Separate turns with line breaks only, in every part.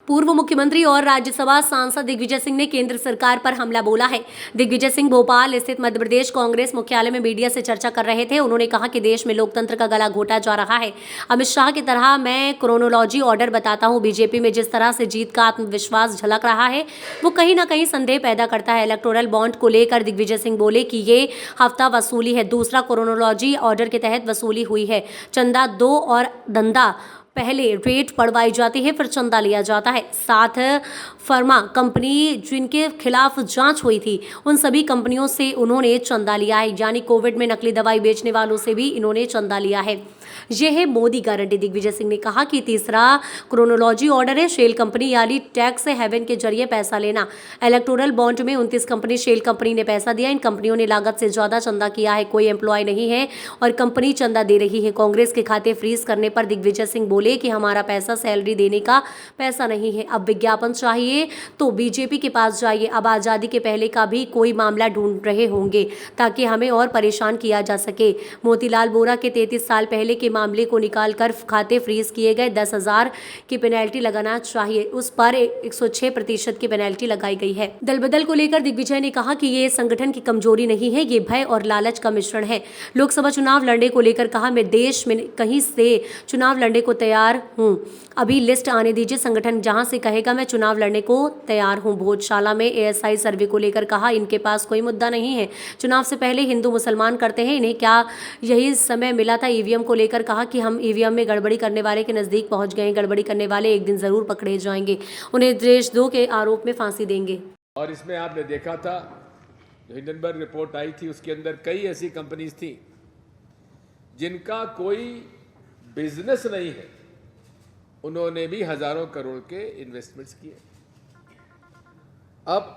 पूर्व मुख्यमंत्री और राज्यसभा सांसद दिग्विजय सिंह ने केंद्र सरकार पर हमला बोला है। दिग्विजय सिंह भोपाल स्थित मध्य प्रदेश कांग्रेस मुख्यालय में मीडिया से चर्चा कर रहे थे। उन्होंने कहा कि देश में लोकतंत्र का गला घोटा जा रहा है। अमित शाह की तरह मैं क्रोनोलॉजी ऑर्डर बताता हूं। बीजेपी में जिस तरह से जीत का आत्मविश्वास झलक रहा है वो कहीं ना कहीं संदेह पैदा करता है। इलेक्टोरल बॉन्ड को लेकर दिग्विजय सिंह बोले कि ये हफ्ता वसूली है। दूसरा, क्रोनोलॉजी ऑर्डर के तहत वसूली हुई है। चंदा दो और धंधा पहले रेट पड़वाई जाती है, फिर चंदा लिया जाता है। साथ फर्मा कंपनी जिनके खिलाफ जांच हुई थी उन सभी कंपनियों से उन्होंने चंदा लिया है, यानी कोविड में नकली दवाई बेचने वालों से भी इन्होंने चंदा लिया है। यह है मोदी गारंटी। दिग्विजय सिंह ने कहा कि तीसरा क्रोनोलॉजी ऑर्डर है शेल कंपनी यानी टैक्स हेवन के जरिए पैसा लेना। इलेक्टोरल बॉन्ड में 29 कंपनी शेल कंपनी ने पैसा दिया। इन कंपनियों ने लागत से ज्यादा चंदा किया है। कोई एम्प्लॉय नहीं है और कंपनी चंदा दे रही है। कांग्रेस के खाते फ्रीज करने पर दिग्विजय सिंह बोले कि हमारा पैसा सैलरी देने का पैसा नहीं है। अब विज्ञापन चाहिए तो बीजेपी के पास जाइए। अब आजादी के पहले का भी कोई मामला ढूंढ रहे होंगे ताकि हमें और परेशान किया जा सके। मोतीलाल वोरा के 33 साल पहले के मामले को निकालकर खाते फ्रीज किए गए। 10,000 की पेनल्टी लगाना चाहिए, उस पर 106% की पेनल्टी लगाई गई है। दल बदल को लेकर दिग्विजय ने कहा कि ये संगठन की कमजोरी नहीं है, ये भय और लालच का मिश्रण है। लोकसभा चुनाव लड़ने को लेकर कहा, मैं देश में कहीं से चुनाव लड़ने को तैयार हूं। अभी लिस्ट आने दीजिए, संगठन जहां से कहेगा मैं चुनाव लड़ने को तैयार हूं। भोजशाला में एएसआई सर्वे को लेकर कहा, इनके पास कोई मुद्दा नहीं है। चुनाव से पहले हिंदू मुसलमान करते हैं, इन्हें क्या यही समय मिला था। ईवीएम को लेकर कहा कि हम ईवीएम में गड़बड़ी करने वाले के नजदीक पहुंच गए हैं। गड़बड़ी करने वाले एक दिन जरूर पकड़े जाएंगे। उन्हें देशद्रोह के आरोप में फांसी देंगे।
और इसमें आपने देखा था जो हिंडनबर्ग रिपोर्ट आई थी उसके अंदर कई ऐसी कंपनीज थी जिनका कोई बिजनेस नहीं है, उन्होंने भी हजारों करोड़ के इन्वेस्टमेंट्स किए। अब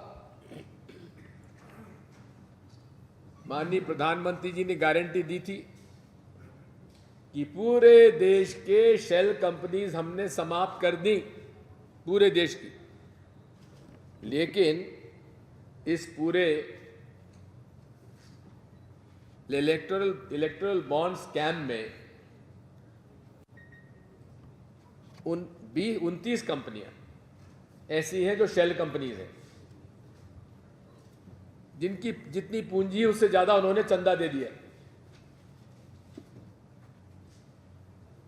माननीय प्रधानमंत्री जी ने गारंटी दी थी कि पूरे देश के शेल कंपनीज हमने समाप्त कर दी, पूरे देश की। लेकिन इस पूरे इलेक्टोरल बॉन्ड स्कैम में 29 कंपनियां ऐसी हैं जो शेल कंपनीज हैं, जिनकी जितनी पूंजी है उससे ज्यादा उन्होंने चंदा दे दिया।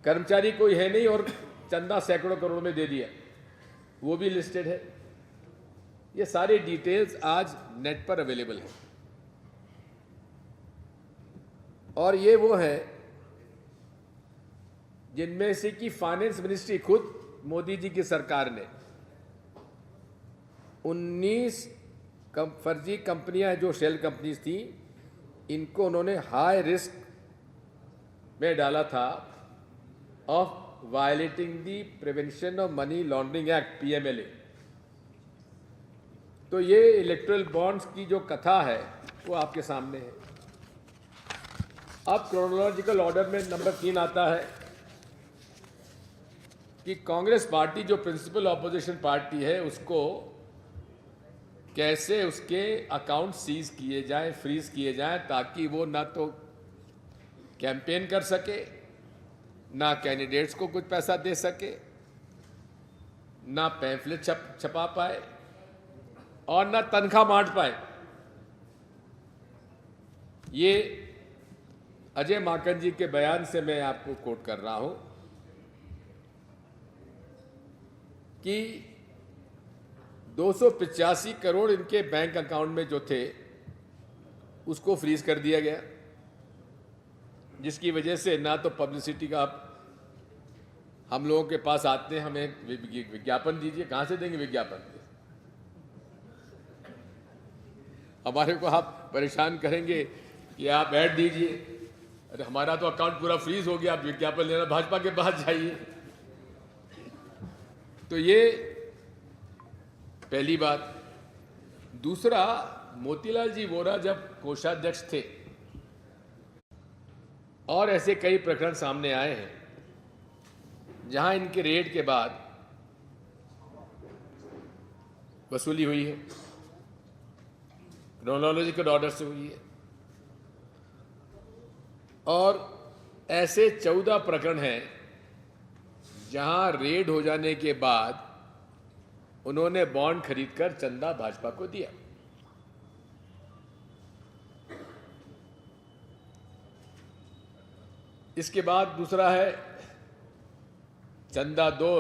कर्मचारी कोई है नहीं और चंदा सैकड़ों करोड़ में दे दिया, वो भी लिस्टेड है। ये सारे डिटेल्स आज नेट पर अवेलेबल है। और ये वो है जिनमें से कि फाइनेंस मिनिस्ट्री खुद मोदी जी की सरकार ने 19 फर्जी कंपनियां जो शेल कंपनीज थी, इनको उन्होंने हाई रिस्क में डाला था of violating the prevention of money laundering act PMLA. तो ये इलेक्टोरल बॉन्ड्स की जो कथा है वो आपके सामने है। अब क्रोनोलॉजिकल ऑर्डर में नंबर 3 आता है कि कांग्रेस पार्टी जो प्रिंसिपल ऑपोजिशन पार्टी है उसको कैसे उसके अकाउंट सीज किए जाएं, फ्रीज किए जाएं, ताकि वो ना तो कैंपेन कर सके, ना कैंडिडेट्स को कुछ पैसा दे सके, ना पैम्फलेट छपा पाए और ना तनख्वाह बांट पाए। ये अजय माकन जी के बयान से मैं आपको कोट कर रहा हूं कि 285 करोड़ इनके बैंक अकाउंट में जो थे उसको फ्रीज कर दिया गया, जिसकी वजह से ना तो पब्लिसिटी का हम लोगों के पास आते हैं, हमें विज्ञापन दीजिए, कहां से देंगे विज्ञापन? हमारे को आप परेशान करेंगे कि आप ऐड दीजिए। अरे हमारा तो अकाउंट पूरा फ्रीज हो गया, आप विज्ञापन लेना भाजपा के पास जाइए। तो ये पहली बात। दूसरा, मोतीलाल जी वोरा जब कोषाध्यक्ष थे और ऐसे कई प्रकरण सामने आए हैं जहां इनके रेड के बाद वसूली हुई है, क्रोनोलॉजिकल ऑर्डर से हुई है। और ऐसे 14 प्रकरण हैं जहां रेड हो जाने के बाद उन्होंने बॉन्ड खरीदकर चंदा भाजपा को दिया। इसके बाद दूसरा है चंदा दो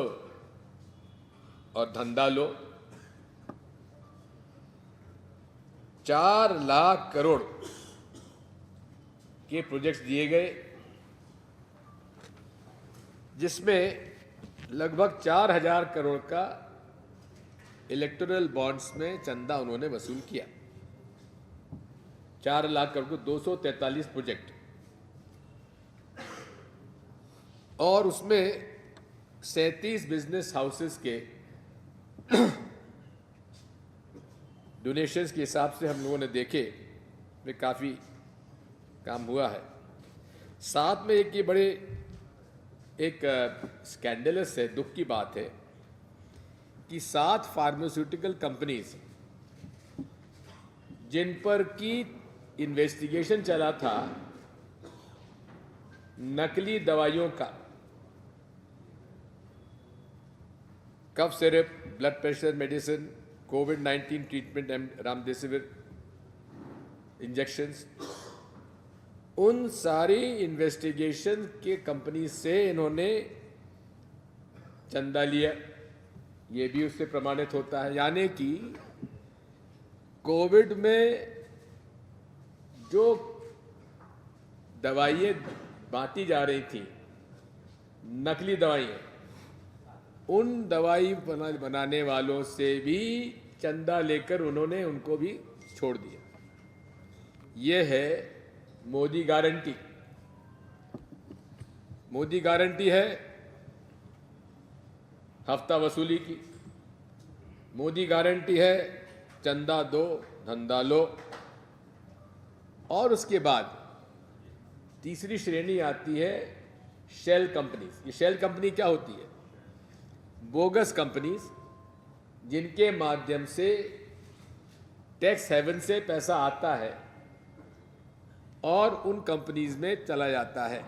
और धंधा लो। 4 लाख करोड़ के प्रोजेक्ट्स दिए गए, जिसमें लगभग 4,000 करोड़ का इलेक्टोरल बॉन्ड्स में चंदा उन्होंने वसूल किया। 4 लाख करोड़ को 243 प्रोजेक्ट, और उसमें 37 बिजनेस हाउसेस के डोनेशंस के हिसाब से हम लोगों ने देखे वे काफ़ी काम हुआ है। साथ में एक ये बड़े एक स्कैंडलस है, दुख की बात है कि 7 फार्मास्यूटिकल कंपनीज जिन पर की इन्वेस्टिगेशन चला था नकली दवाइयों का, cough syrup, blood pressure medicine, कोविड-19 ट्रीटमेंट, रेमडेसिविर इंजेक्शंस, उन सारी इन्वेस्टिगेशन के कंपनी से इन्होंने चंदा लिया। ये भी उससे प्रमाणित होता है। यानी कि कोविड में जो दवाइयाँ बांटी जा रही थी, नकली दवाइयाँ, उन दवाई बनाने वालों से भी चंदा लेकर उन्होंने उनको भी छोड़ दिया। ये है मोदी गारंटी। मोदी गारंटी है हफ्ता वसूली की, मोदी गारंटी है चंदा दो धंधा लो, और उसके बाद तीसरी श्रेणी आती है शेल कंपनीज। ये शेल कंपनी क्या होती है? बोगस कंपनीज, जिनके माध्यम से टैक्स हेवन से पैसा आता है और उन कंपनीज में चला जाता है।